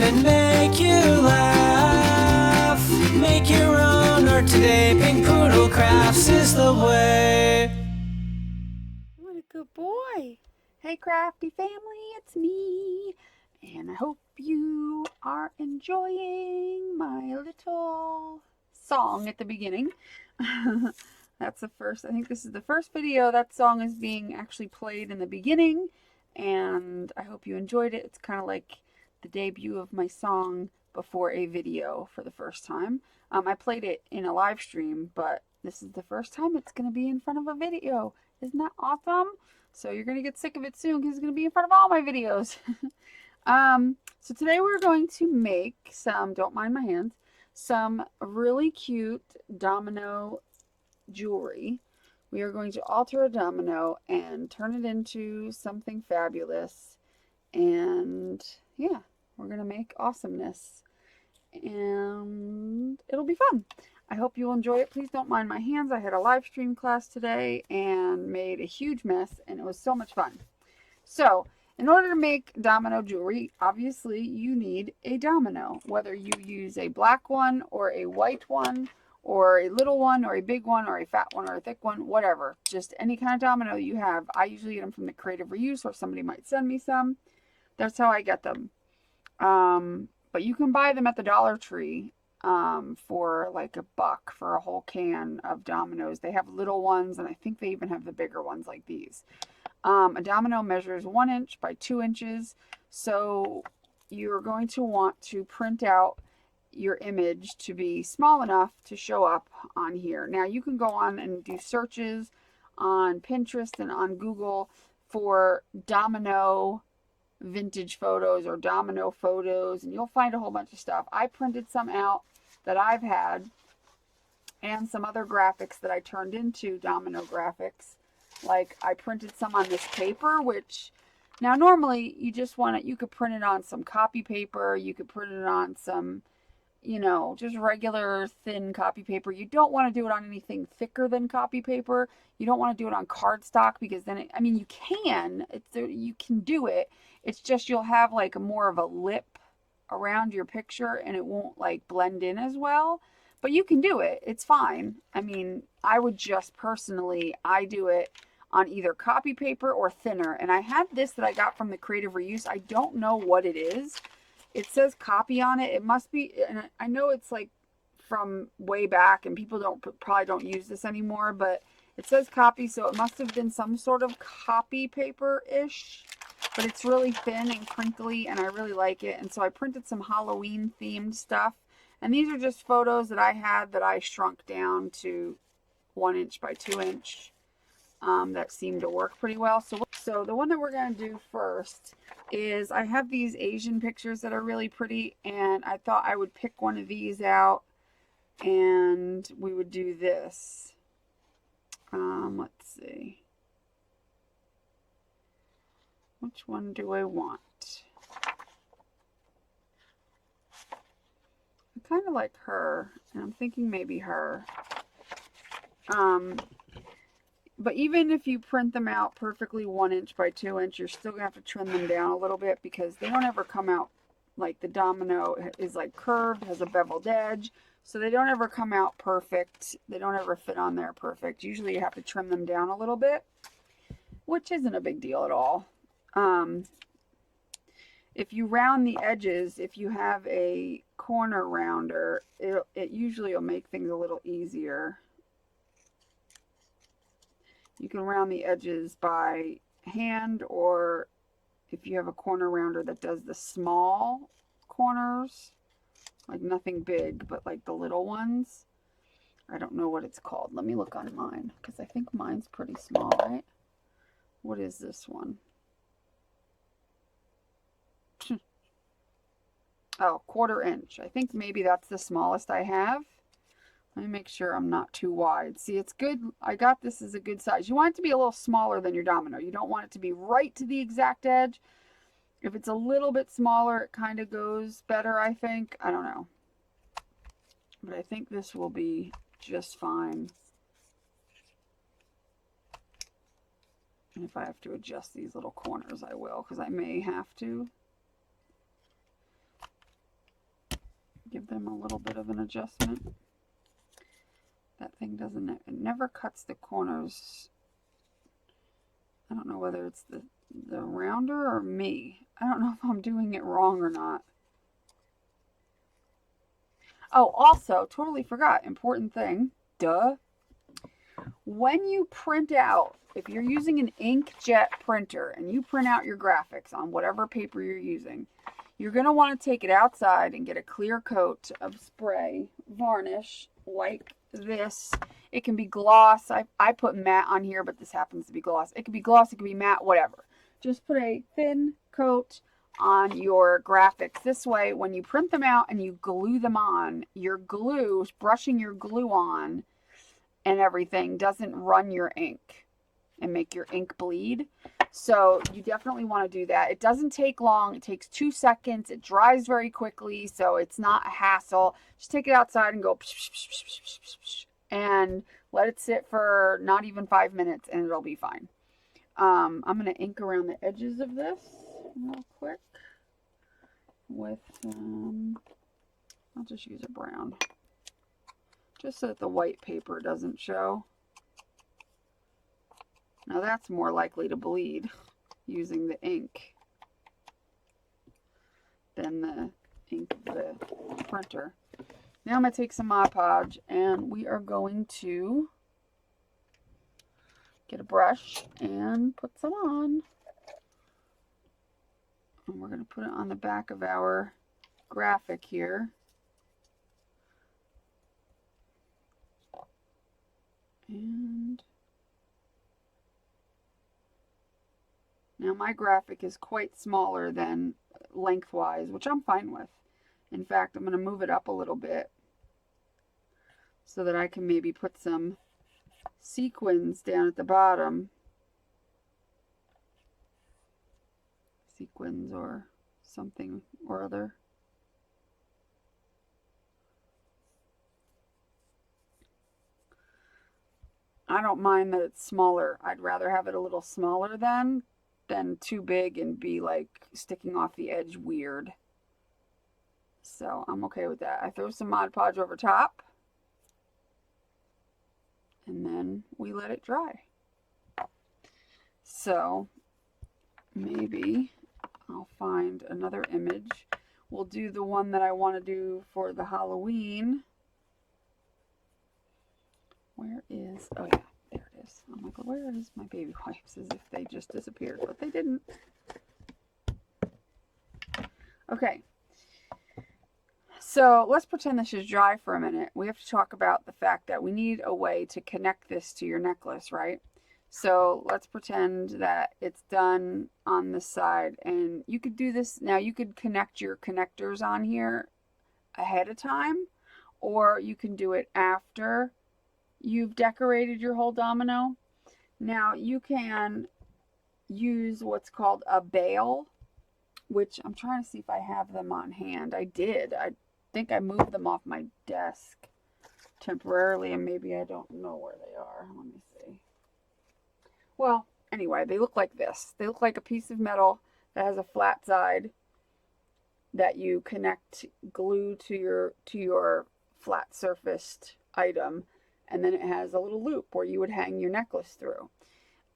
and make you laugh. Make your own art today. Pink Poodle Crafts is the way. What a good boy. Hey, crafty family, it's me. And I hope you are enjoying my little song at the beginning. That's the first, I think this is the first video that song is being actually played in the beginning. And I hope you enjoyed it. It's kind of like the debut of my song before a video for the first time. I played it in a live stream, but this is the first time it's going to be in front of a video. Isn't that awesome? So you're going to get sick of it soon because it's going to be in front of all my videos. So today we're going to make some, don't mind my hands, some really cute domino jewelry. We are going to alter a domino and turn it into something fabulous. And yeah, we're going to make awesomeness. And it'll be fun. I hope you'll enjoy it. Please don't mind my hands. I had a live stream class today and made a huge mess, and it was so much fun. So, in order to make domino jewelry, obviously you need a domino. Whether you use a black one or a white one or a little one or a big one or a fat one or a thick one, whatever. Just any kind of domino you have. I usually get them from the Creative Reuse, or somebody might send me some. That's how I get them. But you can buy them at the Dollar Tree for like $1 for a whole can of dominoes. They have little ones, and I think they even have the bigger ones like these. A domino measures 1 inch by 2 inches, so you're going to want to print out your image to be small enough to show up on here. Now you can go on and do searches on Pinterest and on Google for domino vintage photos or domino photos, and you'll find a whole bunch of stuff. I printed some out that I've had and some other graphics that I turned into domino graphics. Like I printed some on this paper, which now normally you just want it, you could print it on some copy paper, you could print it on some, you know, just regular thin copy paper. You don't want to do it on anything thicker than copy paper. You don't want to do it on cardstock because then it, I mean, you can do it. It's just you'll have like a more of a lip around your picture and it won't like blend in as well. But you can do it. It's fine. I mean, I would just personally, I do it on either copy paper or thinner. And I have this that I got from the Creative Reuse. I don't know what it is. It says copy on it. It must be, and I know it's like from way back and people probably don't use this anymore, but it says copy, so it must have been some sort of copy paper-ish, but it's really thin and crinkly and I really like it. And so I printed some Halloween themed stuff. And these are just photos that I had that I shrunk down to 1 inch by 2 inch. That seemed to work pretty well. So the one that we're going to do first is I have these Asian pictures that are really pretty, and I thought I would pick one of these out and we would do this. Let's see. Which one do I want? I kind of like her, and I'm thinking maybe her. But even if you print them out perfectly 1 inch by 2 inch, you're still gonna have to trim them down a little bit because they don't ever come out like the domino is like curved, has a beveled edge, so they don't ever come out perfect. They don't ever fit on there perfect. Usually you have to trim them down a little bit, which isn't a big deal at all. If you round the edges, if you have a corner rounder, it usually will make things a little easier. You can round the edges by hand, or if you have a corner rounder that does the small corners, like nothing big, but like the little ones. I don't know what it's called. Let me look on mine, because I think mine's pretty small, right? What is this one? Oh, 1/4 inch. I think maybe that's the smallest I have. Let me make sure I'm not too wide. See, it's good. I got this as a good size. You want it to be a little smaller than your domino. You don't want it to be right to the exact edge. If it's a little bit smaller, it kind of goes better, I think. I don't know. But I think this will be just fine. And if I have to adjust these little corners, I will, because I may have to. them a little bit of an adjustment. That thing doesn't, it never cuts the corners. I don't know whether it's the rounder or me. I don't know if I'm doing it wrong or not. Oh, also, totally forgot, important thing, duh. When you print out, if you're using an inkjet printer and you print out your graphics on whatever paper you're using, you're going to want to take it outside and get a clear coat of spray varnish like this. It can be gloss. I put matte on here, but this happens to be gloss. It could be gloss, it could be matte, whatever. Just put a thin coat on your graphics. This way, when you print them out and you glue them on, your glue, brushing your glue on and everything doesn't run your ink and make your ink bleed. So you definitely want to do that. It doesn't take long. It takes 2 seconds. It dries very quickly, so it's not a hassle. Just take it outside and go and let it sit for not even 5 minutes and it'll be fine. I'm going to ink around the edges of this real quick with, I'll just use a brown, just so that the white paper doesn't show. Now that's more likely to bleed using the ink than the ink of the printer. Now I'm going to take some Mod Podge and we are going to get a brush and put some on. And we're going to put it on the back of our graphic here. And now my graphic is quite smaller than lengthwise, which I'm fine with. In fact, I'm going to move it up a little bit so that I can maybe put some sequins down at the bottom. Sequins or something or other. I don't mind that it's smaller. I'd rather have it a little smaller than too big and be like sticking off the edge weird. So I'm okay with that. I throw some Mod Podge over top and then we let it dry. So maybe I'll find another image. We'll do the one that I want to do for the Halloween. Where is, oh yeah, there it is. I'm like, where is my baby wipes? As if they just disappeared, but they didn't. Okay. So let's pretend this is dry for a minute. We have to talk about the fact that we need a way to connect this to your necklace, right? So let's pretend that it's done on this side, and you could do this now. You could connect your connectors on here ahead of time, or you can do it after you've decorated your whole domino. Now you can use what's called a bail, which I'm trying to see if I have them on hand. I did. I think I moved them off my desk temporarily, and maybe I don't know where they are. Let me see. Well, anyway, they look like this. They look like a piece of metal that has a flat side that you connect glue to your flat surfaced item, and then it has a little loop where you would hang your necklace through.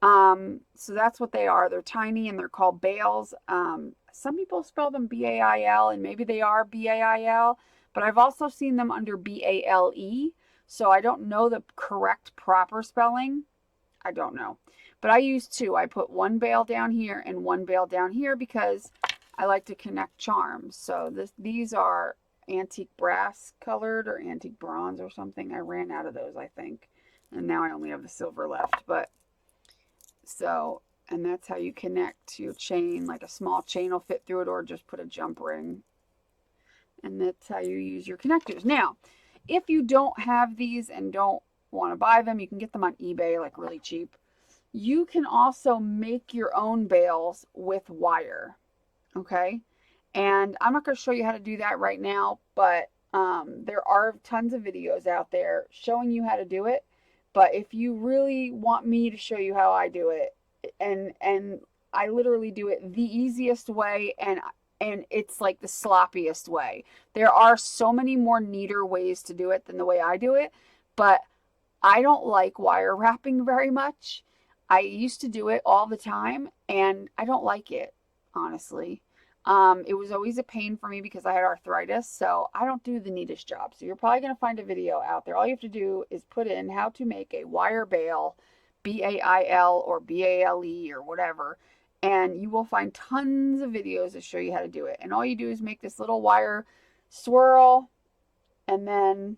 So that's what they are. They're tiny and they're called bails. Some people spell them B-A-I-L, and maybe they are B-A-I-L, but I've also seen them under B-A-L-E. So I don't know the correct proper spelling. I don't know. But I use two. I put one bail down here and one bail down here because I like to connect charms. So these are antique brass colored or antique bronze or something. I ran out of those, I think. And now I only have the silver left. But so, and that's how you connect your chain. Like a small chain will fit through it, or just put a jump ring. And that's how you use your connectors. Now, if you don't have these and don't want to buy them, you can get them on eBay like really cheap. You can also make your own bails with wire. Okay. And I'm not going to show you how to do that right now, but there are tons of videos out there showing you how to do it. But if you really want me to show you how I do it, and I literally do it the easiest way, and and it's like the sloppiest way. There are so many more neater ways to do it than the way I do it, but I don't like wire wrapping very much. I used to do it all the time, and I don't like it, honestly. It was always a pain for me because I had arthritis, so I don't do the neatest job. So you're probably going to find a video out there. All you have to do is put in how to make a wire bail, B-A-I-L or B-A-L-E or whatever, and you will find tons of videos that show you how to do it. And all you do is make this little wire swirl, and then,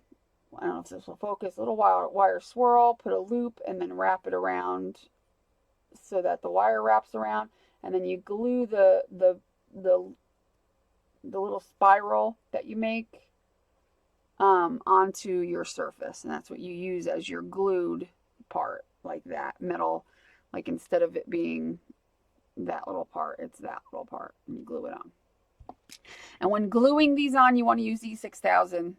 I don't know if this will focus, little wire swirl, put a loop, and then wrap it around so that the wire wraps around, and then you glue the little spiral that you make onto your surface, and that's what you use as your glued part, like that metal, like instead of it being that little part, it's that little part, and you glue it on. And when gluing these on, you want to use E6000.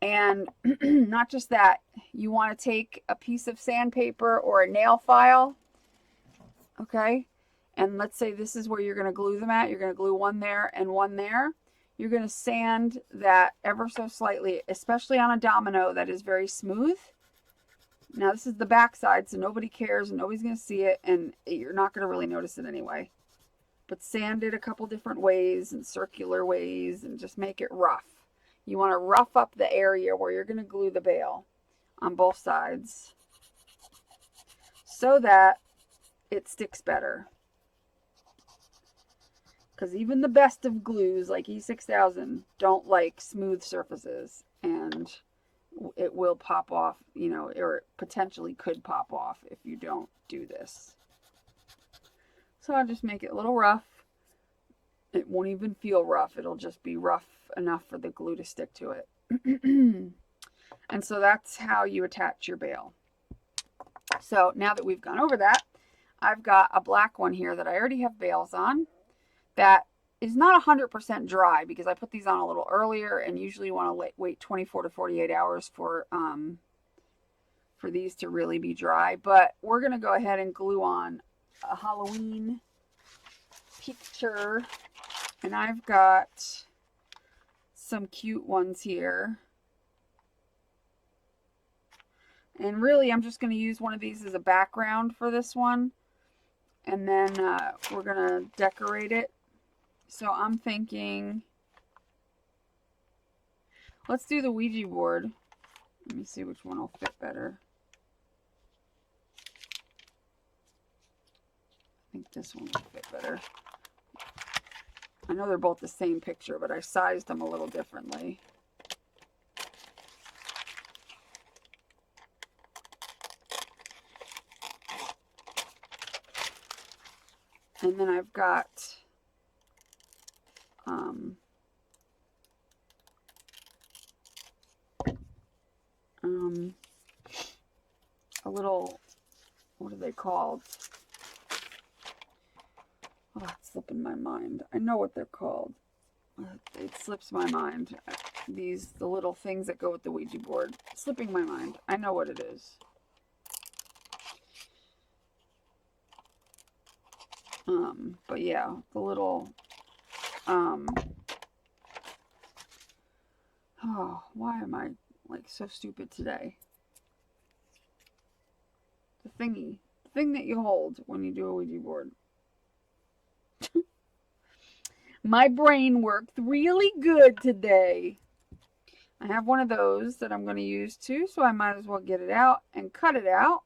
And not just that, you want to take a piece of sandpaper or a nail file, okay? And let's say this is where you're going to glue them at. You're going to glue one there and one there. You're going to sand that ever so slightly, especially on a domino that is very smooth. Now this is the back side, so nobody cares and nobody's going to see it, and you're not going to really notice it anyway. But sand it a couple different ways and circular ways, and just make it rough. You want to rough up the area where you're going to glue the bail on both sides so that it sticks better. Because even the best of glues like E6000 don't like smooth surfaces, and it will pop off, you know, or it potentially could pop off if you don't do this. So I'll just make it a little rough. It won't even feel rough. It'll just be rough enough for the glue to stick to it. And so that's how you attach your bail. So now that we've gone over that, I've got a black one here that I already have bails on that is not 100% dry because I put these on a little earlier, and usually you want to wait 24 to 48 hours for these to really be dry. But we're going to go ahead and glue on a Halloween picture. And I've got some cute ones here. And really, I'm just going to use one of these as a background for this one. And then we're going to decorate it. So I'm thinking, let's do the Ouija board. Let me see which one will fit better. I think this one will fit better. I know they're both the same picture, but I sized them a little differently. And then I've got a little, what are they called? Oh, it's slipping my mind. I know what they're called. It slips my mind. The little things that go with the Ouija board. It's slipping my mind. I know what it is. But yeah, the little, oh, why am I like so stupid today? The thing that you hold when you do a Ouija board. My brain worked really good today. I have one of those that I'm going to use too, so I might as well get it out and cut it out.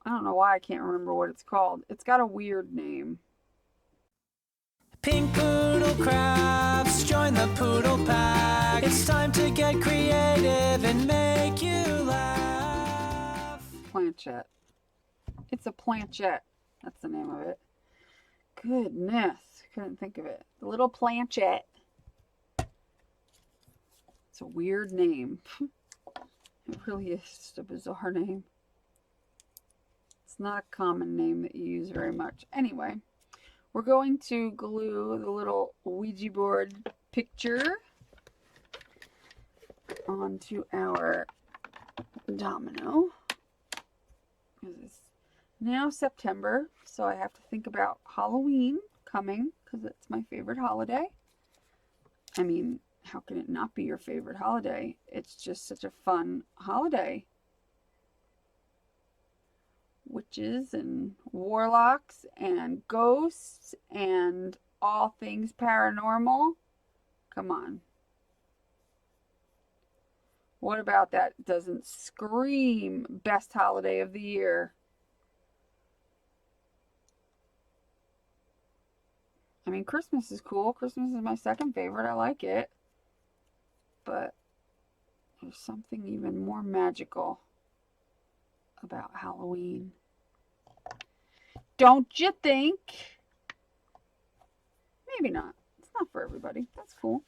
I don't know why I can't remember what it's called. It's got a weird name. Pink Poodle Crafts, join the Poodle Pack. It's time to get creative and make you laugh. Planchette. It's a planchette. That's the name of it. Goodness. Couldn't think of it. The little planchette. It's a weird name. It really is just a bizarre name. It's not a common name that you use very much. Anyway, we're going to glue the little Ouija board picture onto our domino. It's now September, so I have to think about Halloween coming because it's my favorite holiday. I mean, how can it not be your favorite holiday? It's just such a fun holiday. Witches and warlocks and ghosts and all things paranormal. Come on. What about that doesn't scream best holiday of the year? I mean, Christmas is cool. Christmas is my second favorite. I like it. But there's something even more magical about Halloween. Don't you think? Maybe not. It's not for everybody. That's cool.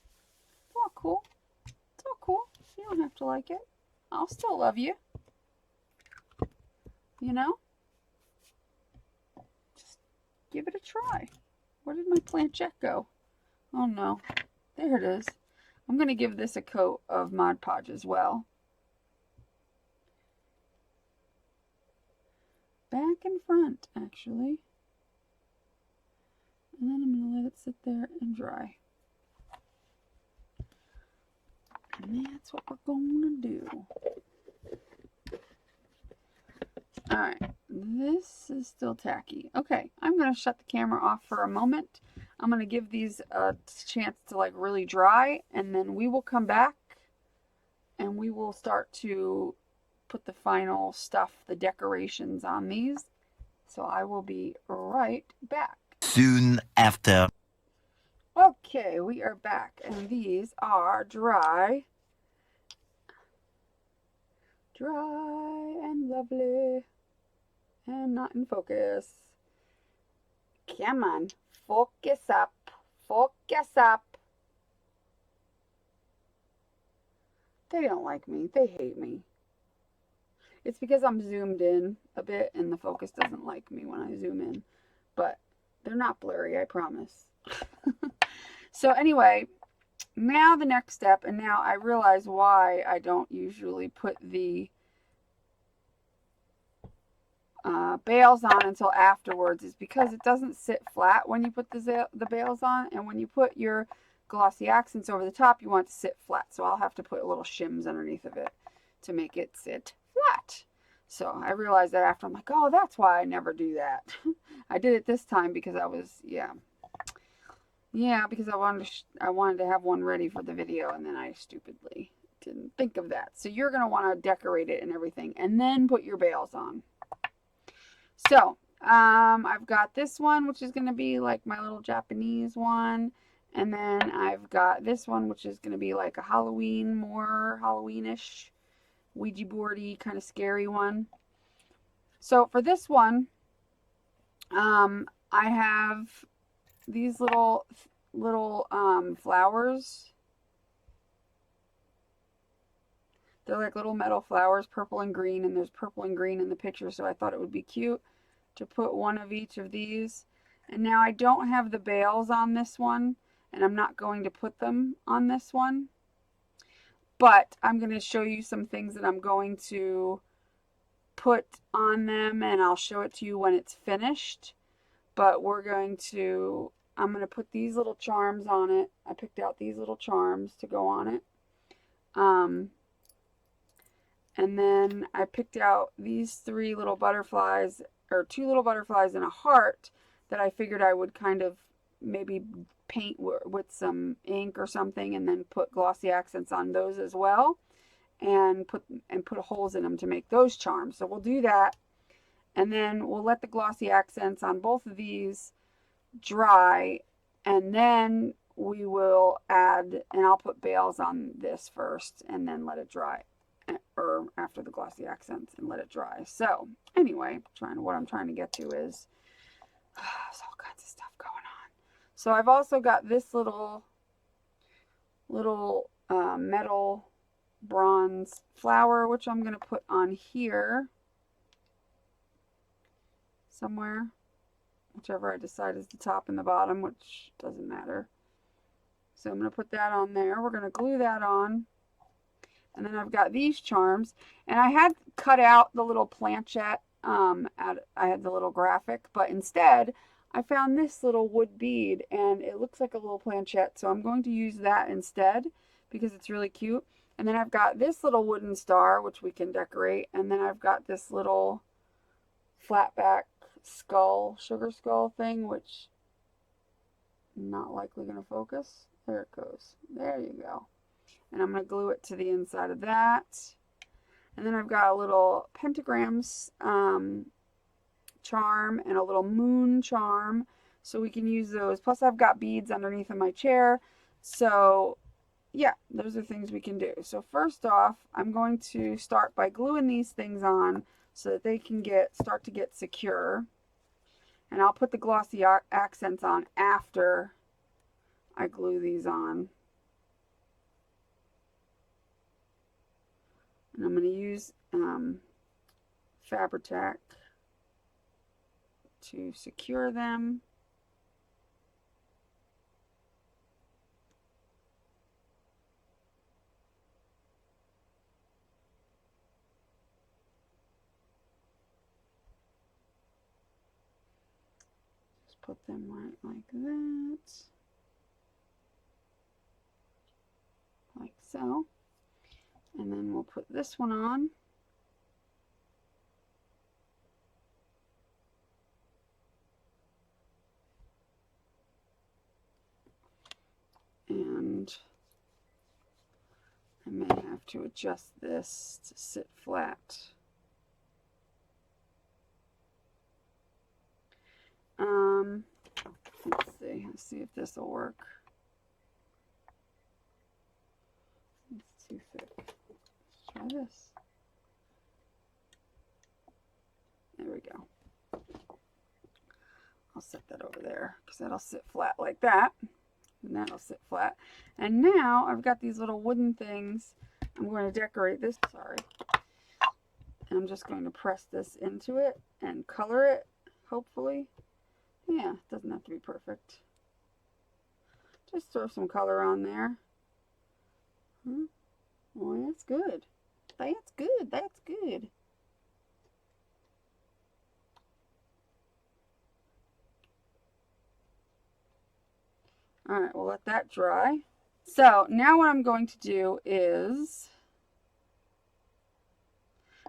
It's all cool. It's all cool. You don't have to like it. I'll still love you. You know? Just give it a try. Where did my planchette go? Oh no. There it is. I'm going to give this a coat of Mod Podge as well. Back and front, actually. And then I'm going to let it sit there and dry. And that's what we're going to do. Alright, this is still tacky. Okay, I'm going to shut the camera off for a moment. I'm going to give these a chance to like really dry, and then we will come back and we will start to put the final stuff, the decorations on these. So I will be right back. Soon after. Okay, we are back, and these are dry. Dry and lovely. And not in focus. Come on, focus up. Focus up. They don't like me. They hate me. It's because I'm zoomed in a bit and the focus doesn't like me when I zoom in. But they're not blurry, I promise. So anyway, now the next step, and now I realize why I don't usually put the bales on until afterwards, is because it doesn't sit flat when you put the bales on, and when you put your glossy accents over the top, you want it to sit flat. So I'll have to put little shims underneath of it to make it sit flat. So I realized that after. I'm like, oh, that's why I never do that. I did it this time because I was, because I wanted to have one ready for the video, and then I stupidly didn't think of that. So you're going to want to decorate it and everything, and then put your bales on. So I've got this one, which is going to be like my little Japanese one. And then I've got this one, which is going to be like a Halloween, more Halloweenish, Ouija boardy, kind of scary one. So for this one, I have these little flowers. They're like little metal flowers, purple and green, and there's purple and green in the picture, so I thought it would be cute to put one of each of these. And now I don't have the bales on this one, and I'm not going to put them on this one. But I'm going to show you some things that I'm going to put on them, and I'll show it to you when it's finished. But I'm going to put these little charms on it. I picked out these little charms to go on it. And then I picked out these three little butterflies, or two little butterflies and a heart, that I figured I would kind of maybe paint with some ink or something, and then put glossy accents on those as well, and put holes in them to make those charms. So we'll do that, and then we'll let the glossy accents on both of these dry, and then we will add, and I'll put bales on this first and then let it dry, or after the glossy accents, and let it dry. So anyway, what I'm trying to get to is there's all kinds of stuff going on. So I've also got this little metal bronze flower, which I'm going to put on here somewhere, whichever I decide is the top and the bottom, which doesn't matter. So I'm going to put that on there. We're going to glue that on. And then I've got these charms, and I had cut out the little planchette I had the little graphic, but instead I found this little wood bead and it looks like a little planchette. So I'm going to use that instead because it's really cute. And then I've got this little wooden star, which we can decorate. And then I've got this little flat back skull, sugar skull thing, which I'm not likely going to focus. There it goes. There you go. And I'm going to glue it to the inside of that. And then I've got a little pentagrams charm and a little moon charm. So we can use those. Plus I've got beads underneath of my chair. So yeah, those are things we can do. So first off, I'm going to start by gluing these things on so that they can start to get secure. And I'll put the glossy accents on after I glue these on. And I'm going to use Fabri-Tac to secure them. Just put them right like that. Like so. And then we'll put this one on. And I may have to adjust this to sit flat. Let's see if this will work. It's too thick. Let's try this. There we go. I'll set that over there because that'll sit flat like that. And that'll sit flat. And now I've got these little wooden things. I'm going to decorate this. Sorry. And I'm just going to press this into it and color it, hopefully. Yeah, it doesn't have to be perfect. Just throw some color on there. Oh, that's good. That's good. That's good. All right, we'll let that dry. So now what I'm going to do is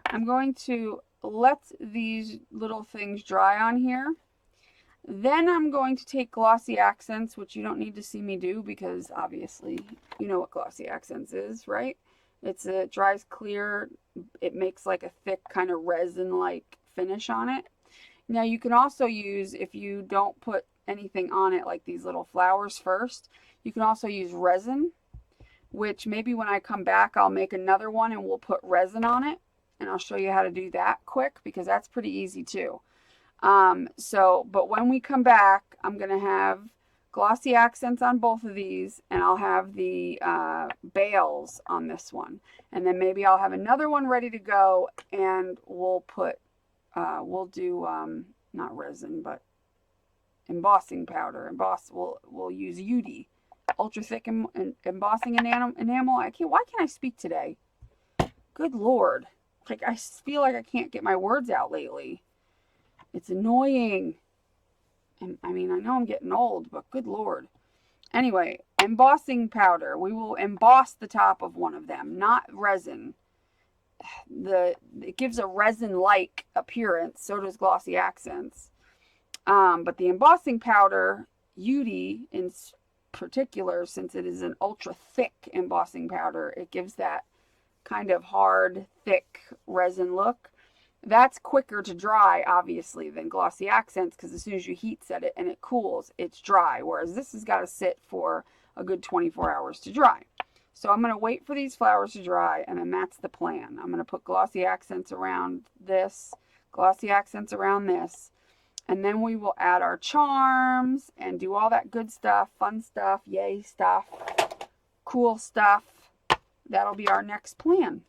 I'm going to let these little things dry on here. Then I'm going to take glossy accents, which you don't need to see me do because obviously you know what glossy accents is, right? It dries clear. It makes like a thick kind of resin-like finish on it. Now you can also use, if you don't put anything on it like these little flowers first, you can also use resin, which maybe when I come back I'll make another one and we'll put resin on it, and I'll show you how to do that quick because that's pretty easy too. But when we come back, I'm going to have glossy accents on both of these, and I'll have the bales on this one. And then maybe I'll have another one ready to go, and we'll do, not resin, but embossing powder. We'll use UD, ultra thick embossing enamel. Why can't I speak today? Good Lord. Like, I feel like I can't get my words out lately. It's annoying. And I mean, I know I'm getting old, but good Lord. Anyway, embossing powder. We will emboss the top of one of them, not resin. It gives a resin-like appearance. So does glossy accents. But the embossing powder, UD in particular, since it is an ultra thick embossing powder, it gives that kind of hard, thick resin look. That's quicker to dry, obviously, than glossy accents, because as soon as you heat set it and it cools, it's dry. Whereas this has got to sit for a good 24 hours to dry. So I'm going to wait for these flowers to dry, and then that's the plan. I'm going to put glossy accents around this, glossy accents around this, and then we will add our charms and do all that good stuff, fun stuff, yay stuff, cool stuff. That'll be our next plan.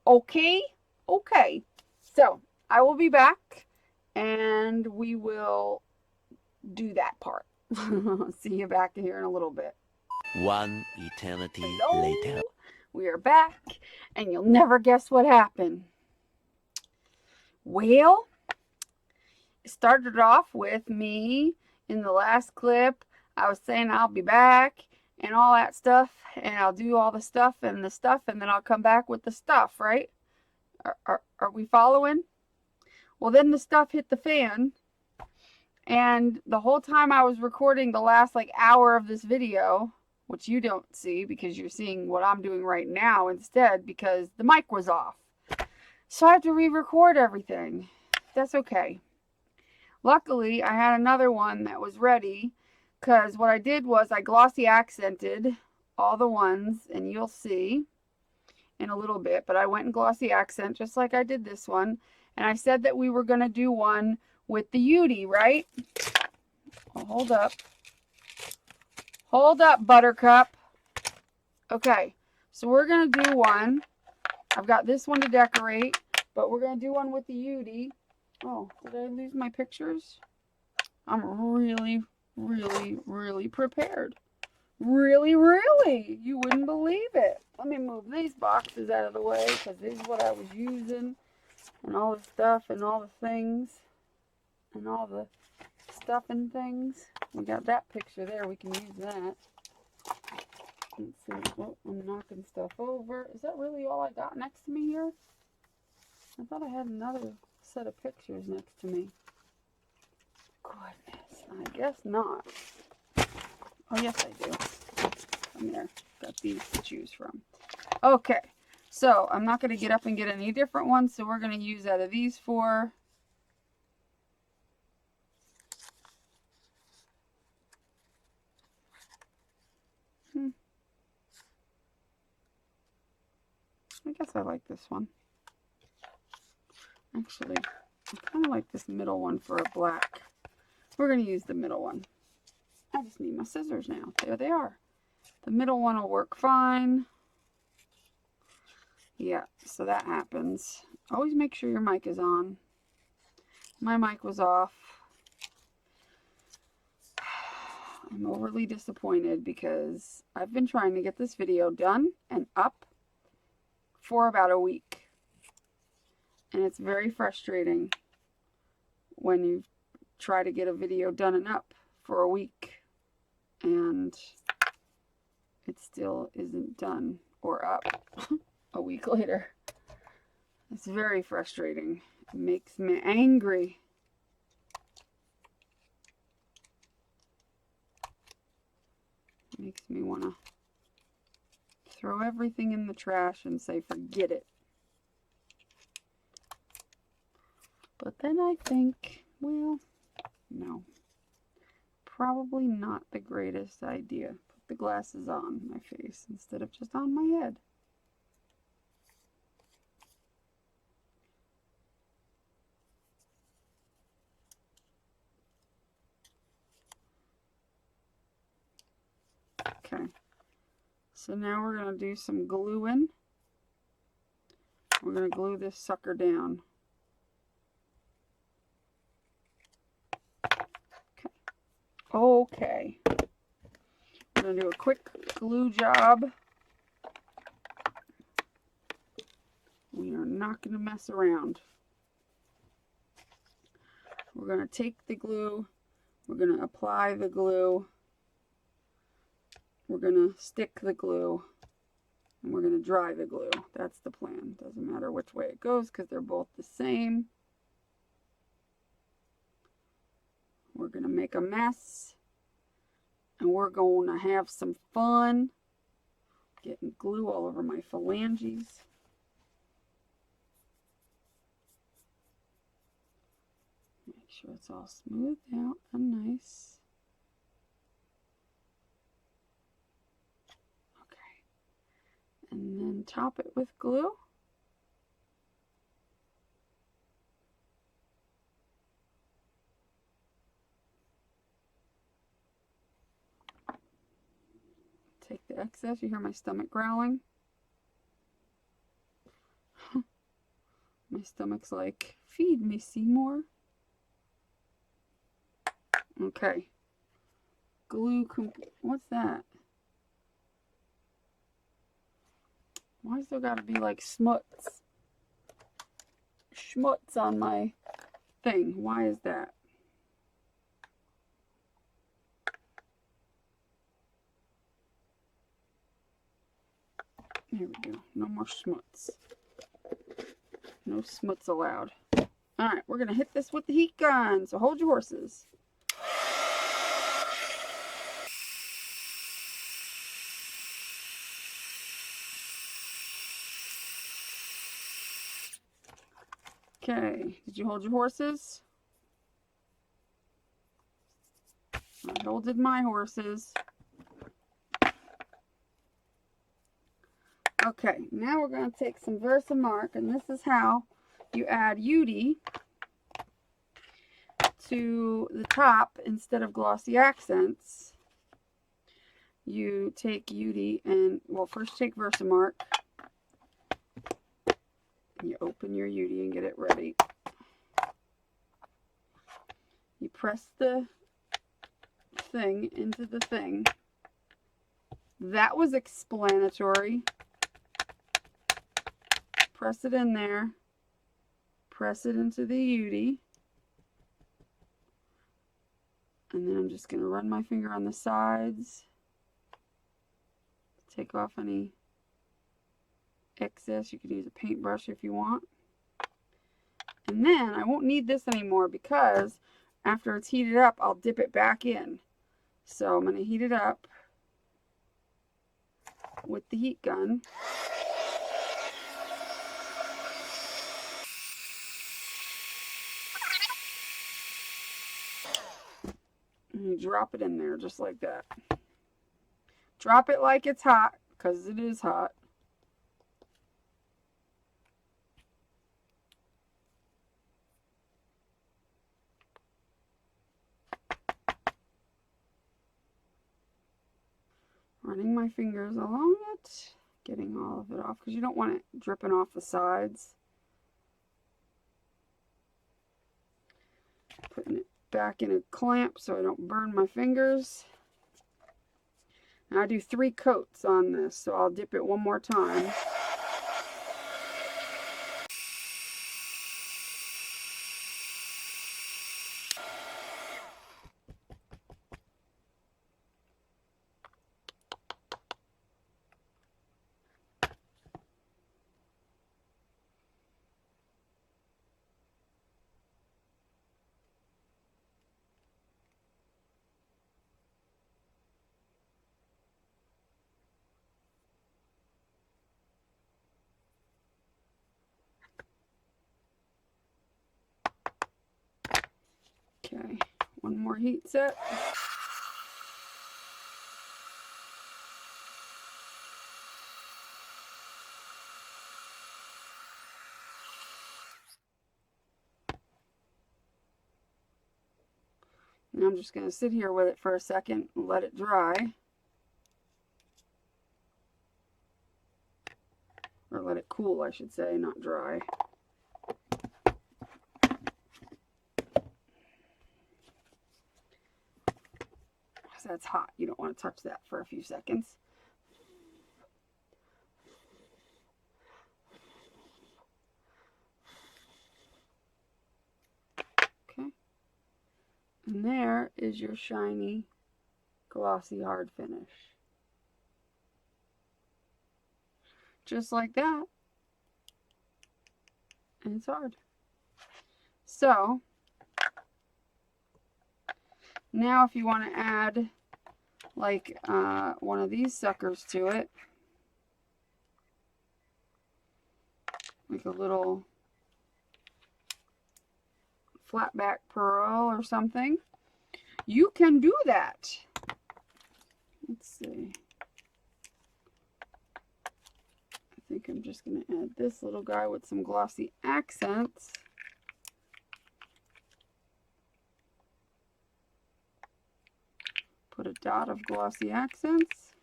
Okay? Okay, so I will be back and we will do that part. See you back here in a little bit. One eternity later. We are back, and you'll never guess what happened. Well, it started off with me in the last clip. I was saying I'll be back and all that stuff, and I'll do all the stuff, and then I'll come back with the stuff, right? Are we following? Well, then the stuff hit the fan, and the whole time I was recording the last like hour of this video, which you don't see because you're seeing what I'm doing right now instead because the mic was off. So I have to re-record everything. That's okay. Luckily, I had another one that was ready because what I did was I glossy accented all the ones, and you'll see in a little bit, but I went in glossy accent just like I did this one, and I said that we were going to do one with the Yudi, right? Oh, hold up. Hold up, Buttercup. Okay, so we're going to do one. I've got this one to decorate, but we're going to do one with the Yudi. Oh, did I lose my pictures? I'm really, really, really prepared. Really, really. You wouldn't believe it. Let me move these boxes out of the way because this is what I was using. And all the stuff and all the things. And all the stuff and things. We got that picture there. We can use that. Let's see. Oh, I'm knocking stuff over. Is that really all I got next to me here? I thought I had another set of pictures next to me. Goodness. I guess not. Oh, yes, I do. Come here. Got these to choose from. Okay. So, I'm not going to get up and get any different ones. So, we're going to use out of these four. I guess I like this one. Actually, I kind of like this middle one for a black. We're going to use the middle one. I just need my scissors now. There they are. The middle one will work fine. Yeah, so that happens. Always make sure your mic is on. My mic was off. I'm overly disappointed because I've been trying to get this video done and up for about a week. And it's very frustrating when you try to get a video done and up for a week and it still isn't done or up a week later. It's very frustrating. It makes me angry. It makes me want to throw everything in the trash and say forget it. But then I think, well, no. Probably not the greatest idea. Put the glasses on my face instead of just on my head. Okay. So now we're going to do some gluing. We're going to glue this sucker down. Okay. I'm going to do a quick glue job. We are not going to mess around. We're going to take the glue. We're going to apply the glue. We're going to stick the glue. And we're going to dry the glue. That's the plan. Doesn't matter which way it goes because they're both the same. We're going to make a mess. And we're going to have some fun getting glue all over my phalanges. Make sure it's all smoothed out and nice. Okay. And then top it with glue. Take the excess. You hear my stomach growling? My stomach's like, feed me, Seymour. Okay. Glue. What's that? Why's there got to be like smuts schmutz on my thing. Why is that? Here we go. No more schmutz. No schmutz allowed. Alright, we're going to hit this with the heat gun. So hold your horses. Okay, did you hold your horses? I holded my horses. Okay, now we're going to take some Versamark, and this is how you add UD to the top instead of glossy accents. You take UD and, well, first take Versamark. You open your UD and get it ready. You press the thing into the thing. That was explanatory. Press it in there. Press it into the UD. And then I'm just going to run my finger on the sides. Take off any excess. You could use a paintbrush if you want. And then I won't need this anymore because after it's heated up, I'll dip it back in. So I'm going to heat it up with the heat gun. And you drop it in there just like that. Drop it like it's hot, because it is hot. Running my fingers along it, getting all of it off, because you don't want it dripping off the sides. Putting it back in a clamp so I don't burn my fingers. Now I do 3 coats on this, so I'll dip it one more time. Okay, one more heat set. And I'm just going to sit here with it for a second and let it dry. Or let it cool, I should say, not dry. Because that's hot. You don't want to touch that for a few seconds. Okay. And there is your shiny, glossy hard finish. Just like that. And it's hard. So, now if you want to add like one of these suckers to it, like a little flat back pearl or something, you can do that. Let's see. I think I'm just going to add this little guy with some glossy accents. Put a dot of glossy accents.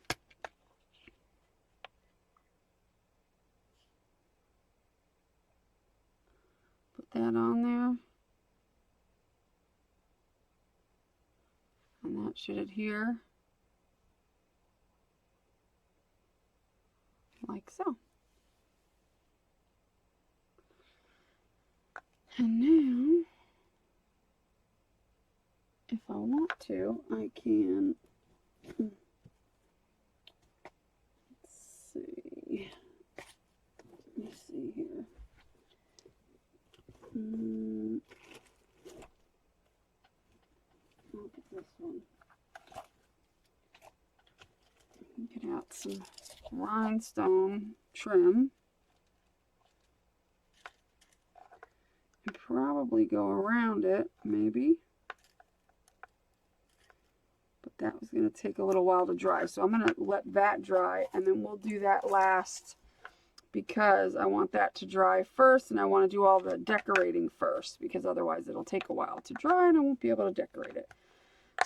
Put that on there. And that should adhere like so. And now, if I want to, I can, let's see, let me see here. Look at this one. Get out some rhinestone trim. And probably go around it, maybe. But that was going to take a little while to dry. So I'm going to let that dry, and then we'll do that last because I want that to dry first, and I want to do all the decorating first because otherwise it'll take a while to dry and I won't be able to decorate it.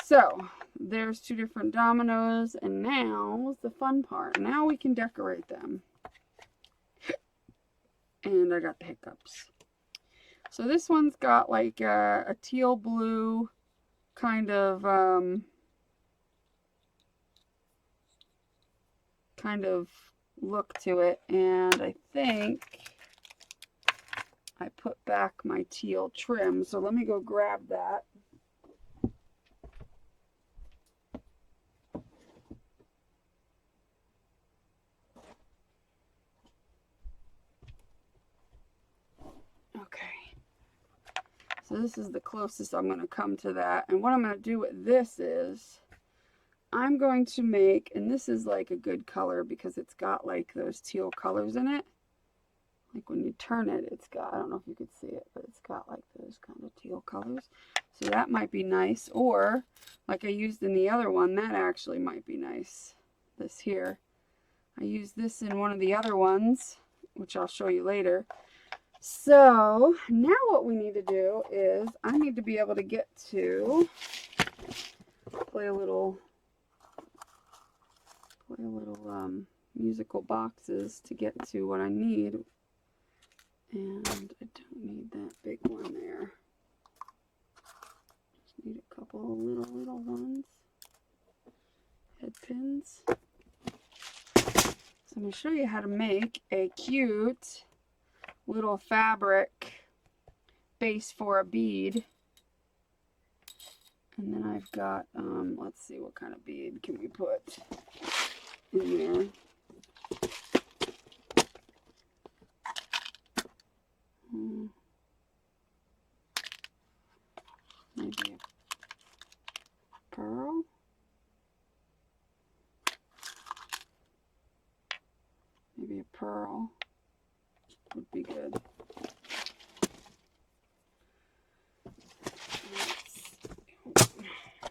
So there's 2 different dominoes, and now the fun part. Now we can decorate them. And I got the hiccups. So this one's got like a teal blue kind of look to it, and I think I put back my teal trim, so let me go grab that. Okay, so this is the closest I'm going to come to that, and what I'm going to do with this is I'm going to make, and this is like a good color because it's got like those teal colors in it. Like when you turn it, it's got, I don't know if you could see it, but it's got like those kind of teal colors. So that might be nice. Or like I used in the other one, that actually might be nice. This here. I used this in one of the other ones, which I'll show you later. So now what we need to do is I need to be able to get to play a little musical boxes to get to what I need. And I don't need that big one there. Just need a couple of little ones. Head pins. So I'm going to show you how to make a cute little fabric base for a bead. And then I've got, let's see, what kind of bead can we put in there. Maybe a pearl. Maybe a pearl would be good.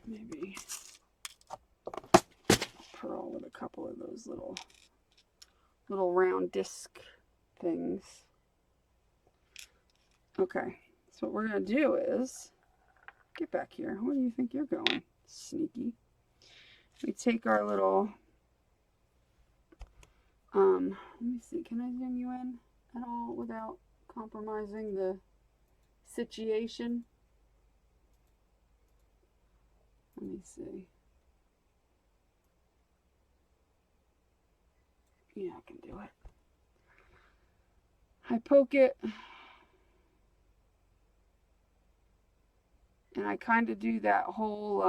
Maybe a pearl with a couple of those little round disc things. Okay, so what we're going to do is, get back here. Where do you think you're going? Sneaky. We take our little, let me see, can I zoom you in at all without compromising the situation? Let me see. Yeah, I can do it. I poke it. And I kind of do that whole,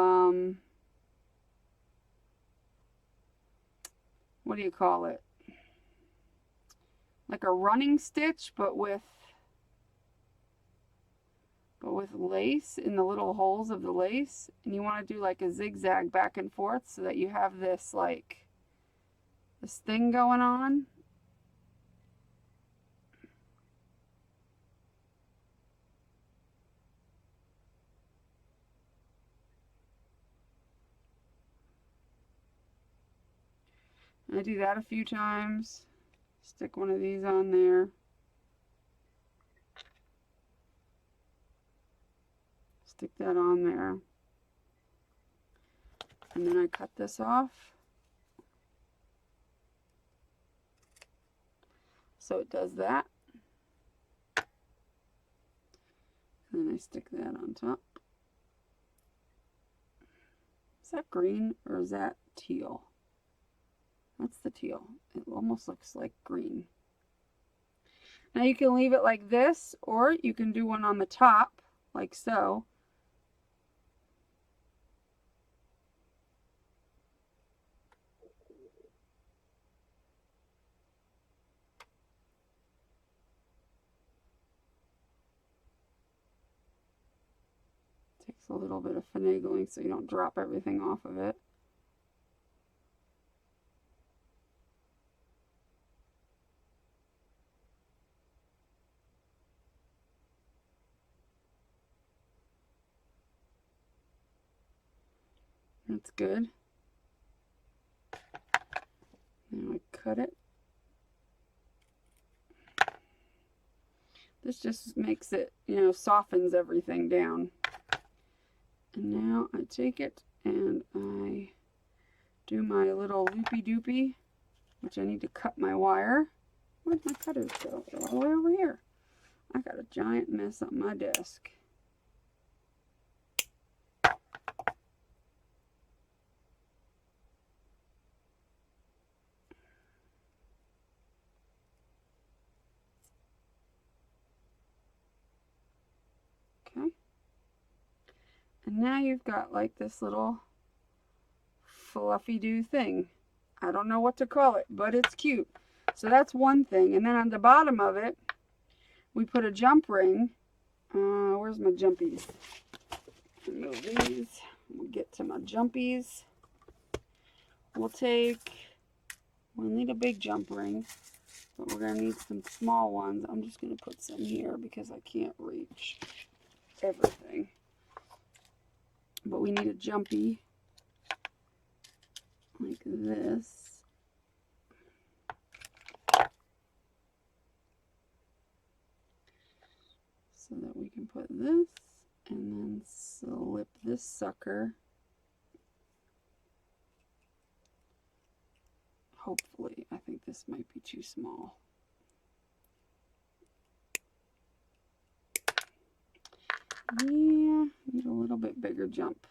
what do you call it? Like a running stitch, but with lace in the little holes of the lace. And you want to do like a zigzag back and forth so that you have this like, this thing going on. I do that a few times. Stick one of these on there. Stick that on there. And then I cut this off. So it does that. And then I stick that on top. Is that green or is that teal? That's the teal. It almost looks like green. Now you can leave it like this, or you can do one on the top, like so. Takes a little bit of finagling so you don't drop everything off of it. That's good. Now I cut it. This just makes it, you know, softens everything down. And now I take it and I do my little loopy doopy, which I need to cut my wire. Where'd my cutters go? They're all the way over here. I got a giant mess on my desk. Okay. And now you've got like this little fluffy do thing. I don't know what to call it, but it's cute. So that's one thing. And then on the bottom of it, we put a jump ring. Where's my jumpies? Remove these. We'll get to my jumpies. We'll need a big jump ring, but we're going to need some small ones. I'm just going to put some here because I can't reach everything. But we need a jumpy like this. So that we can put this and then slip this sucker. Hopefully, I think this might be too small. Yeah, need a little bit bigger jump.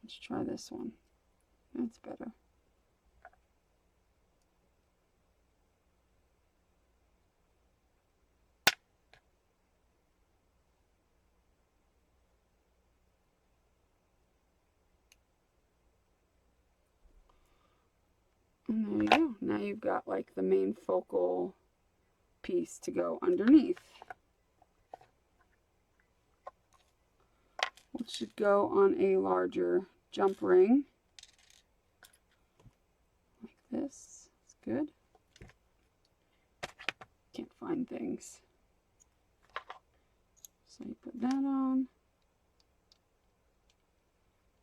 Let's try this one. That's better. And there you go. Now you've got like the main focal piece to go underneath, which should go on a larger jump ring. Like this. It's good. Can't find things. So you put that on.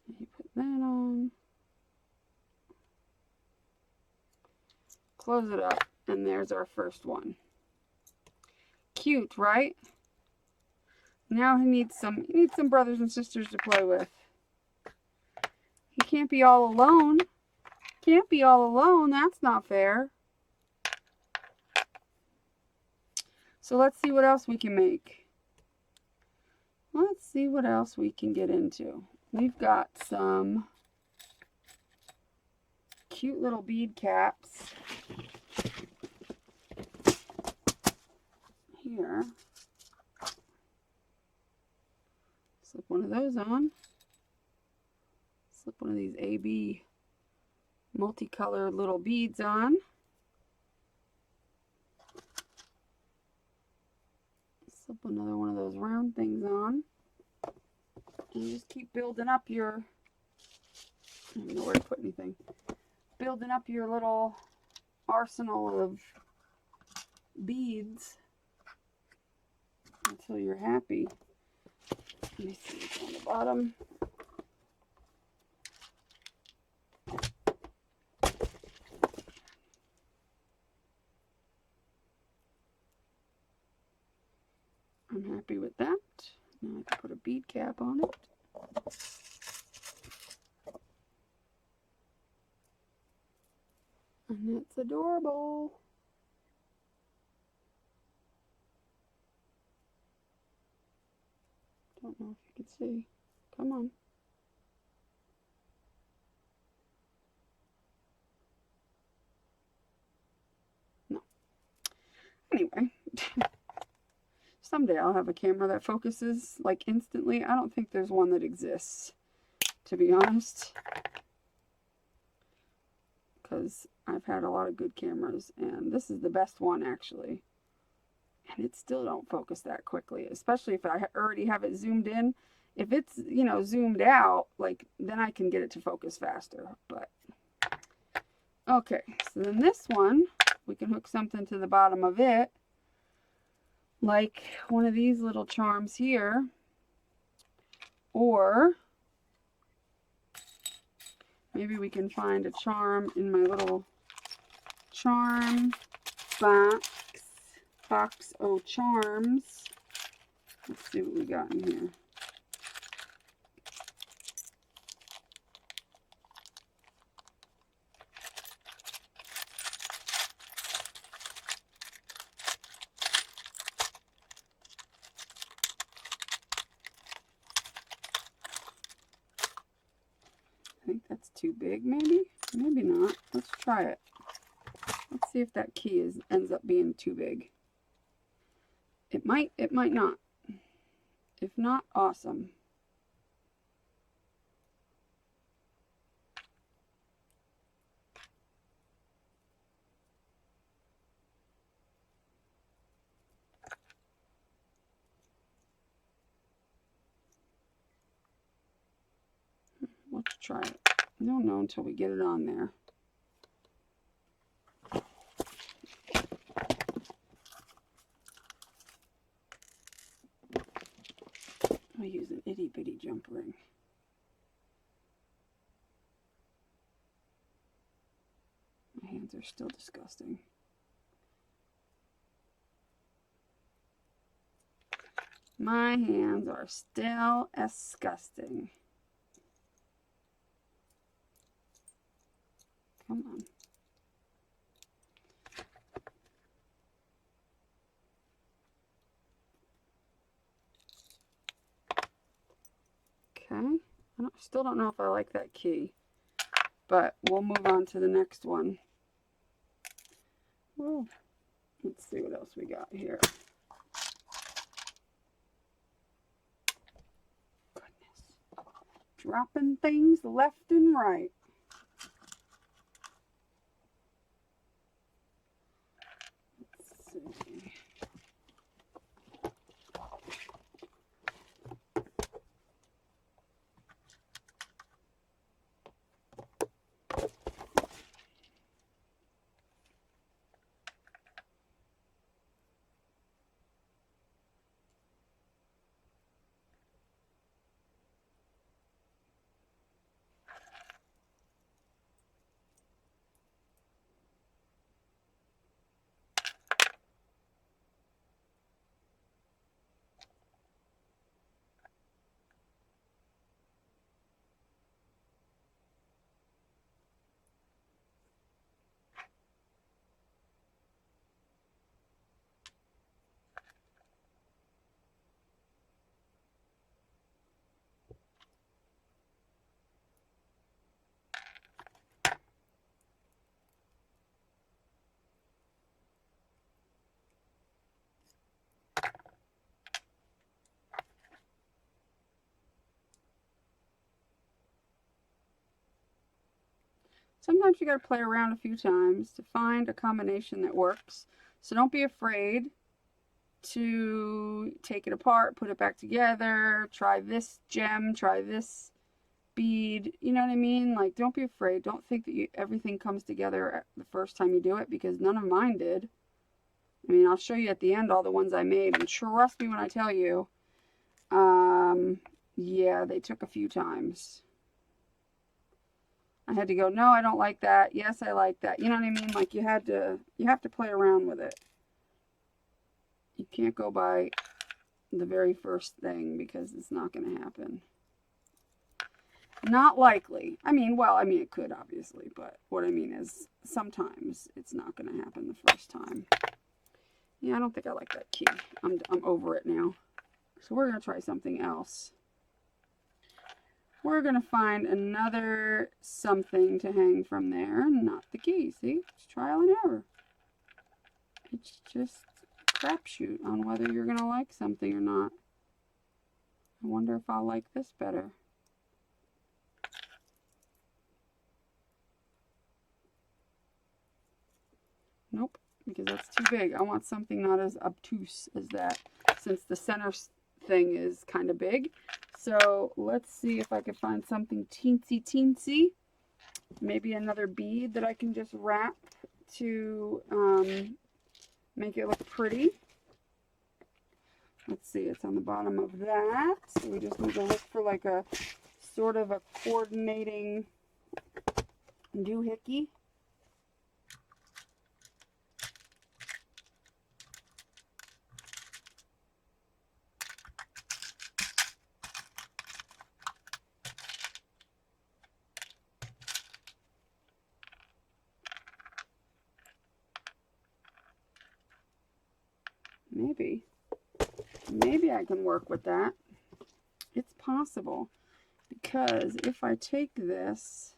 And you put that on. Close it up, and there's our first one. Cute, right? Now he needs some brothers and sisters to play with. He can't be all alone. Can't be all alone. That's not fair. So let's see what else we can make. Let's see what else we can get into. We've got some cute little bead caps here. Slip one of those on. Slip one of these AB multicolored little beads on. Slip another one of those round things on. And just keep building up your, I don't know where to put anything. Building up your little arsenal of beads until you're happy. Let me see what's on the bottom. I'm happy with that. Now I can put a bead cap on it. And that's adorable. Don't know if you can see. Come on. No. Anyway, someday I'll have a camera that focuses like instantly. I don't think there's one that exists, to be honest, because I've had a lot of good cameras, and this is the best one actually. And it still don't focus that quickly, especially if I already have it zoomed in. If it's, you know, zoomed out, like, then I can get it to focus faster. But okay, so then this one, we can hook something to the bottom of it, like one of these little charms here, or maybe we can find a charm in my little charm box of charms. Let's see what we got in here. I think that's too big, maybe? Maybe not. Let's try it. Let's see if that key ends up being too big. It might not. If not, awesome. Let's try it. I don't know until we get it on there. I use an itty bitty jump ring. My hands are still disgusting. My hands are still disgusting. Come on. Okay. Still don't know if I like that key, but we'll move on to the next one. Whoa. Let's see what else we got here. Goodness. Dropping things left and right. Let's see. Sometimes you got to play around a few times to find a combination that works. So don't be afraid to take it apart, put it back together, try this gem, try this bead, you know what I mean? Like, don't be afraid. Don't think that everything comes together the first time you do it, because none of mine did. I mean, I'll show you at the end all the ones I made, and trust me when I tell you, yeah, they took a few times. I had to go, no, I don't like that. Yes, I like that. You know what I mean? Like, you have to play around with it. You can't go by the very first thing, because it's not going to happen. Not likely. I mean, well, I mean, it could, obviously, but what I mean is sometimes it's not going to happen the first time. Yeah, I don't think I like that key. I'm over it now. So we're going to try something else. We're going to find another something to hang from there, not the key. See? It's trial and error. It's just crapshoot on whether you're going to like something or not. I wonder if I'll like this better. Nope, because that's too big. I want something not as obtuse as that, since the center thing is kind of big. So let's see if I can find something teensy teensy. Maybe another bead that I can just wrap to make it look pretty. Let's see, it's on the bottom of that. So we just need to look for like a sort of a coordinating doohickey. Maybe I can work with that. It's possible, because if I take this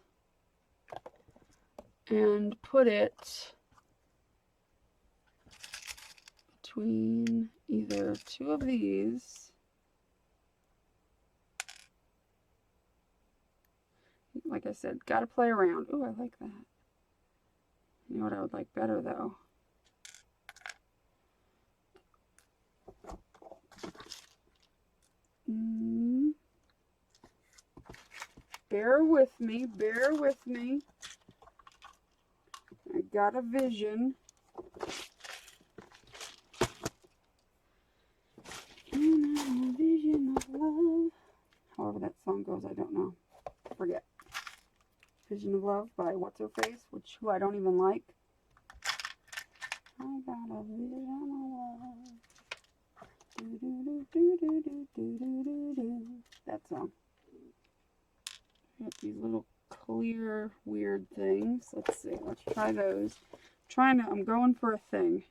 and put it between either two of these, like I said, gotta play around. Ooh, I like that. You know what I would like better though? Bear with me, bear with me. I got a vision. And I'm a vision of love. However that song goes, I don't know. Forget. Vision of Love by What's Her Face, who I don't even like. I got a vision of love. Do, do, do, do, do, do, do, do, do. That song. Got these little clear weird things. Let's see. Let's try those. I'm going for a thing.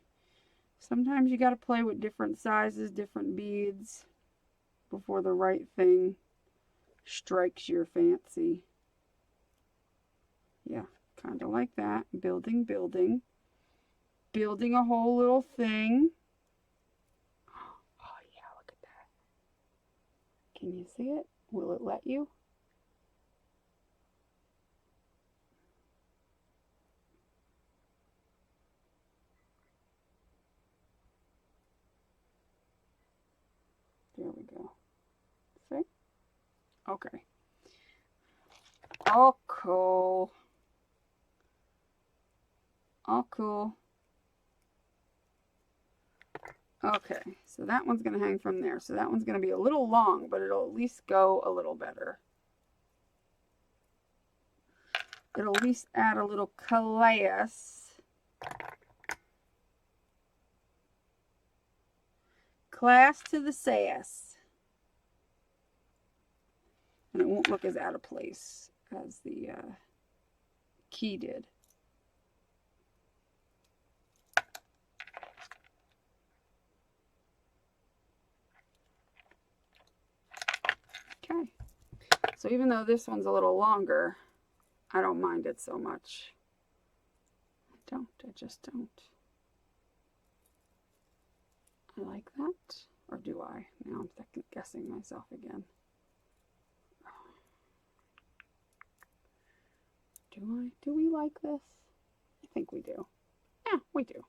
Sometimes you got to play with different sizes, different beads before the right thing strikes your fancy. Yeah, kind of like that. Building, building. Building a whole little thing. Oh yeah, look at that. Can you see it? Will it let you? There we go. See? Okay. All cool. All cool. Okay, so that one's going to hang from there. So that one's going to be a little long, but it'll at least go a little better. It'll at least add a little class. Class to the sass. And it won't look as out of place as the key did. Okay. So even though this one's a little longer, I don't mind it so much. I just don't. I like that. Or do I? Now I'm second guessing myself again. Do we like this? I think we do. Yeah, we do.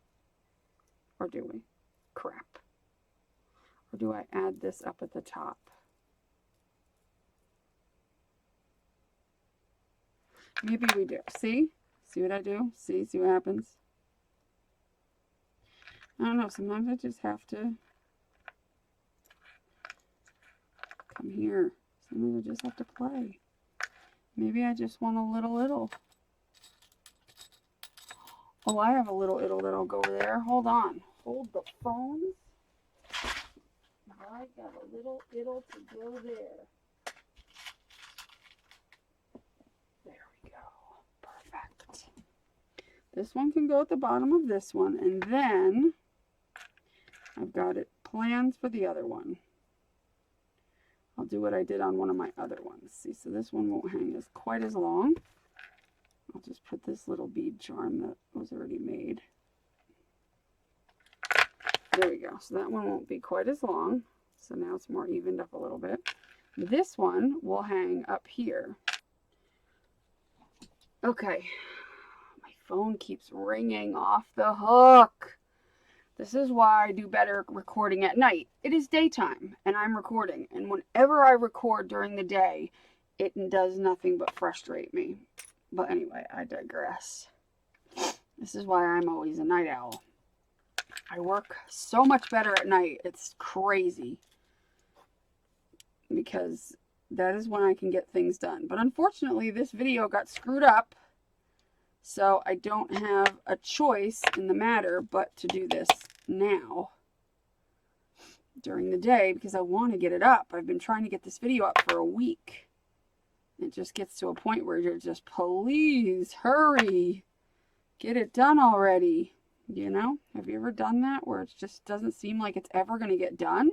Or do we? Crap. Or do I add this up at the top? Maybe we do. See? See what I do? See what happens? I don't know. Sometimes I just have to come here. Sometimes I just have to play. Maybe I just want a little. Oh, I have a little that'll go there. Hold on. Hold the phones. I got a little to go there. There we go. Perfect. This one can go at the bottom of this one. And then I've got it plans for the other one. I'll do what I did on one of my other ones. See, so this one won't hang as quite as long. I'll just put this little bead charm that was already made. There we go. So that one won't be quite as long. So now it's more evened up a little bit. This one will hang up here. Okay. My phone keeps ringing off the hook. This is why I do better recording at night. It is daytime and I'm recording. And whenever I record during the day, it does nothing but frustrate me. But anyway, I digress. This is why I'm always a night owl. I work so much better at night. It's crazy. Because that is when I can get things done. But unfortunately, this video got screwed up. So I don't have a choice in the matter but to do this now during the day because I want to get it up. I've been trying to get this video up for a week. It just gets to a point where you're just, please hurry. Get it done already. You know, have you ever done that where it just doesn't seem like it's ever going to get done?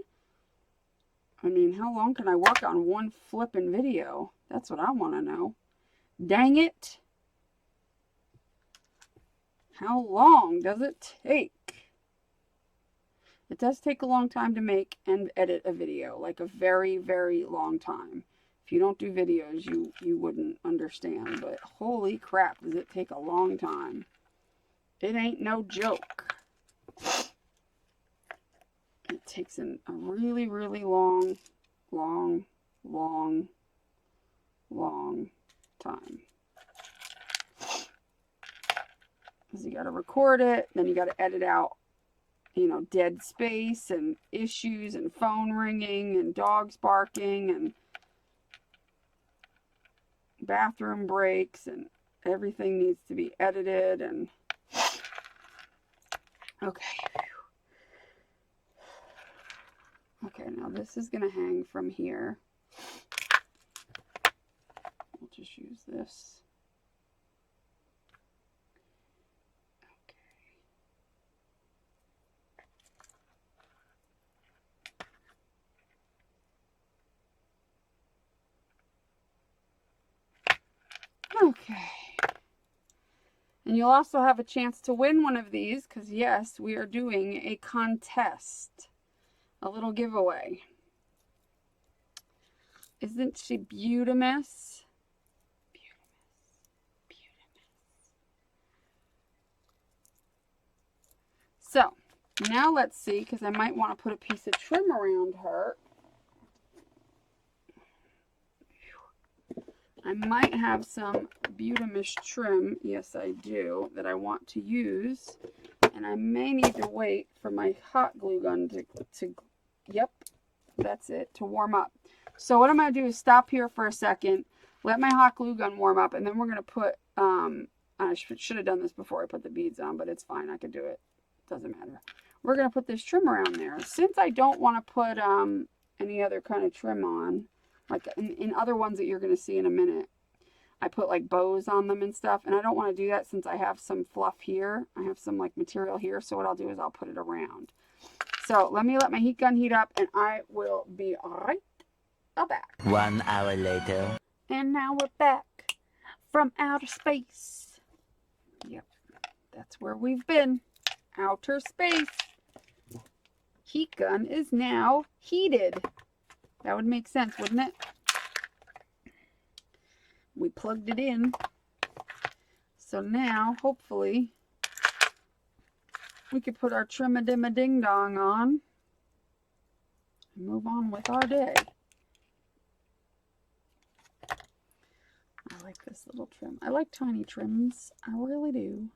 I mean, how long can I work on one flippin' video? That's what I want to know. Dang it. How long does it take? It does take a long time to make and edit a video. Like a very, very long time. If you don't do videos, you wouldn't understand. But holy crap, does it take a long time. It ain't no joke. It takes a really, really long time. Because you got to record it, then you got to edit out, you know, dead space and issues and phone ringing and dogs barking and bathroom breaks and everything needs to be edited and okay. Okay, now this is going to hang from here. We'll just use this. Okay. And you'll also have a chance to win one of these because, yes, we are doing a contest. A little giveaway. Isn't she beautimous? Beautimous. So, now let's see, because I might want to put a piece of trim around her. I might have some beautimous trim, yes I do, that I want to use. And I may need to wait for my hot glue gun to yep, that's it, to warm up. So what I'm going to do is stop here for a second, let my hot glue gun warm up, and then we're going to put, I should have done this before I put the beads on, but it's fine, I could do it. Doesn't matter. We're going to put this trim around there. Since I don't want to put any other kind of trim on, like in other ones that you're going to see in a minute, I put like bows on them and stuff, and I don't want to do that since I have some fluff here. I have some like material here, so what I'll do is I'll put it around. So let me let my heat gun heat up, and I will be right back. 1 hour later. And now we're back from outer space. Yep, that's where we've been. Outer space. Heat gun is now heated. That would make sense, wouldn't it? We plugged it in. So now, hopefully, we could put our trim-a-dim-a-ding-dong on and move on with our day. I like this little trim. I like tiny trims. I really do.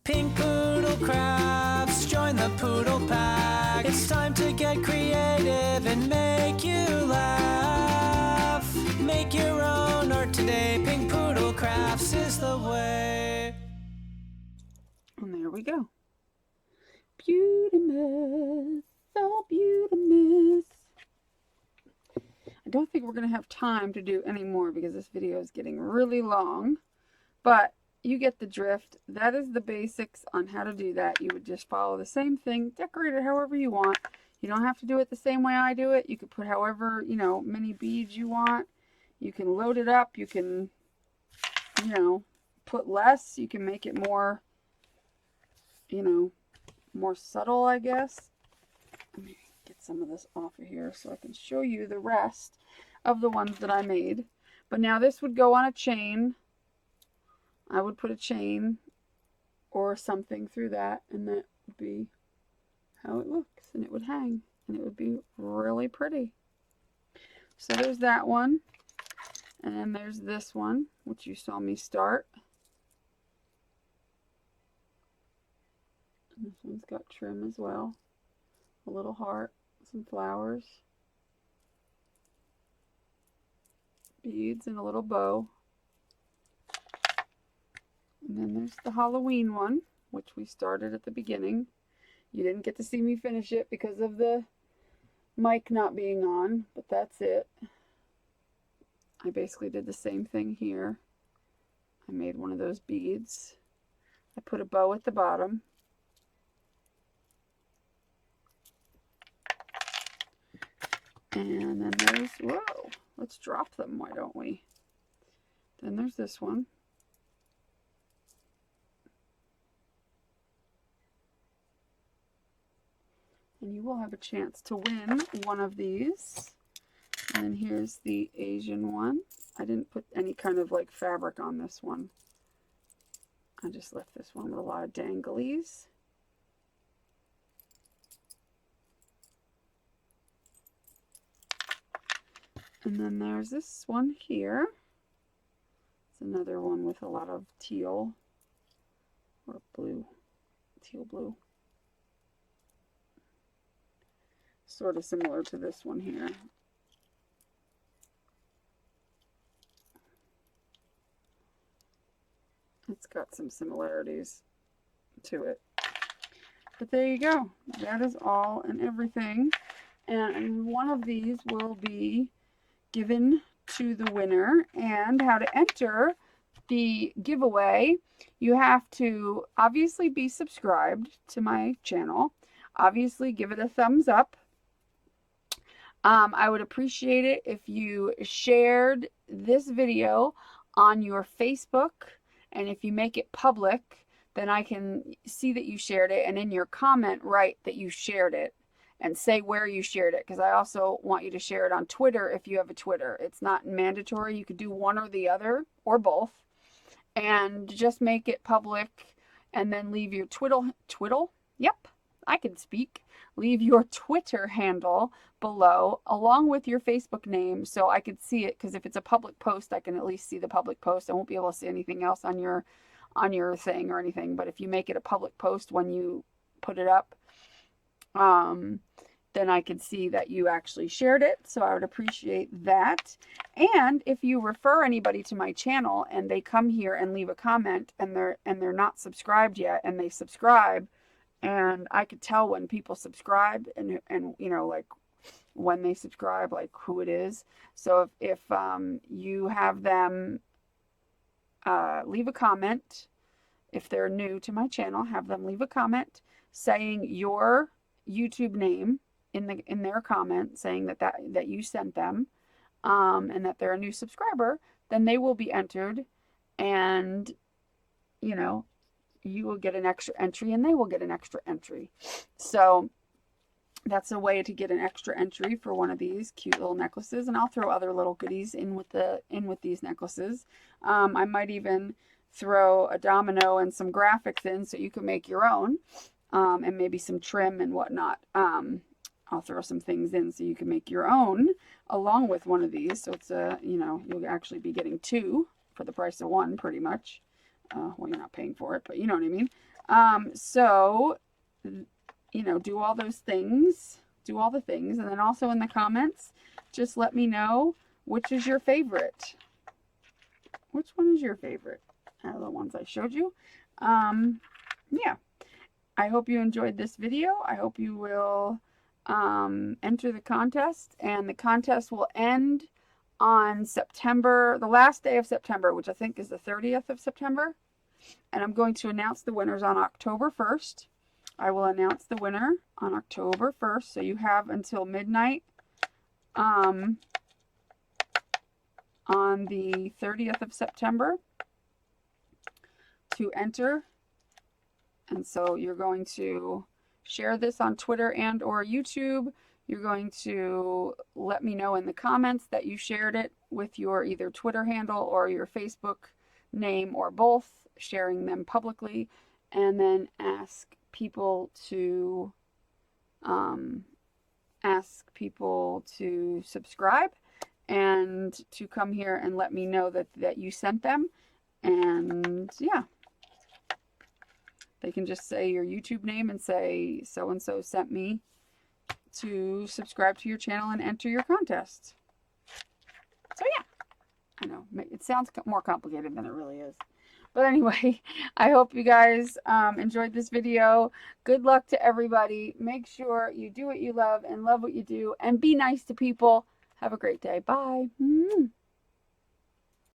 Pink Poodle Crafts, join the Poodle Pack. It's time to get creative and make you laugh. Make your own art today. Pink Poodle Crafts is the way. And there we go. Beautimous, so beautimous. I don't think we're going to have time to do any more because this video is getting really long. But you get the drift. That is the basics on how to do that. You would just follow the same thing, decorate it however you want. You don't have to do it the same way I do it. You could put however, you know, many beads you want. You can load it up. You can, you know, put less, you can make it more, you know, more subtle, I guess. Let me get some of this off of here so I can show you the rest of the ones that I made. But now this would go on a chain. I would put a chain or something through that, and that would be how it looks, and it would hang, and it would be really pretty. So there's that one, and then there's this one, which you saw me start. And this one's got trim as well. A little heart, some flowers, beads, and a little bow. And then there's the Halloween one, which we started at the beginning. You didn't get to see me finish it because of the mic not being on, but that's it. I basically did the same thing here. I made one of those beads. I put a bow at the bottom. And then there's, whoa, let's drop them, why don't we? Then there's this one. And you will have a chance to win one of these. And then here's the Asian one. I didn't put any kind of like fabric on this one. I just left this one with a lot of danglies. And then there's this one here. It's another one with a lot of teal or blue, teal blue. Sort of similar to this one here. It's got some similarities to it. But there you go. That is all and everything. And one of these will be given to the winner. And how to enter the giveaway, you have to obviously be subscribed to my channel. Obviously give it a thumbs up. I would appreciate it if you shared this video on your Facebook, and if you make it public, then I can see that you shared it, and in your comment write that you shared it and say where you shared it, because I also want you to share it on Twitter if you have a Twitter. It's not mandatory. You could do one or the other or both, and just make it public, and then leave your twiddle? Yep, I can speak. Leave your Twitter handle below along with your Facebook name so I could see it, because if it's a public post, I can at least see the public post. I won't be able to see anything else on your thing or anything. But if you make it a public post when you put it up, then I can see that you actually shared it. So I would appreciate that. And if you refer anybody to my channel and they come here and leave a comment and they're not subscribed yet, and they subscribe, and I could tell when people subscribe and you know, like when they subscribe, like who it is. So if you have them leave a comment, if they're new to my channel, have them leave a comment saying your YouTube name in their comment, saying that you sent them, and that they're a new subscriber, then they will be entered, and you know, you will get an extra entry and they will get an extra entry. So that's a way to get an extra entry for one of these cute little necklaces. And I'll throw other little goodies in with these necklaces. I might even throw a domino and some graphics in so you can make your own, and maybe some trim and whatnot. I'll throw some things in so you can make your own along with one of these. So it's you know, you'll actually be getting two for the price of one, pretty much. Well, you're not paying for it, but you know what I mean. So, you know, do all those things, do all the things. And then also in the comments, just let me know which is your favorite. Which one is your favorite out of the ones I showed you? Yeah. I hope you enjoyed this video. I hope you will enter the contest. And the contest will end on September, the last day of September, which I think is the 30th of September. And I'm going to announce the winners on October 1st. I will announce the winner on October 1st. So you have until midnight on the 30th of September to enter. And so you're going to share this on Twitter and or YouTube. You're going to let me know in the comments that you shared it with your either Twitter handle or your Facebook name or both, sharing them publicly, and then ask people to subscribe and to come here and let me know that you sent them. And yeah, they can just say your YouTube name and say so and so sent me to subscribe to your channel and enter your contest. So yeah, I know it sounds more complicated than it really is. But anyway, I hope you guys enjoyed this video. Good luck to everybody. Make sure you do what you love and love what you do and be nice to people. Have a great day. Bye.